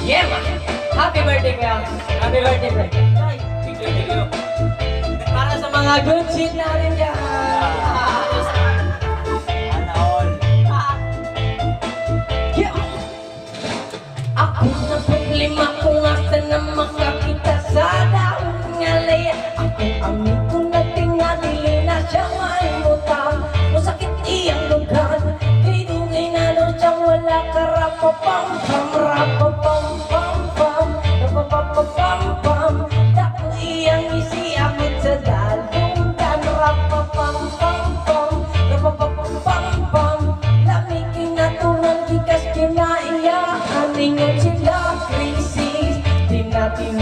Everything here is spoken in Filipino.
Yeah, man. Happy birthday, kuya. Happy birthday, bro. Thank you. Para sa mga good shit natin dyan. Sana all. Yeah. Ako na problema kung asa na makakita sa daon nga laya. Ako ang ito na tinatili na siya maimutan. Masakit iyang lugar. Kay dugay na doon siyang wala ka rapapam pam rapapam pam pam rapapapam pam. Dako iyang isiapit sa dalungan. Rapapam pam pam rapapapam pam pam. Lamigin na tulang gikas kinaiya. Aningon sila krisis. Di natin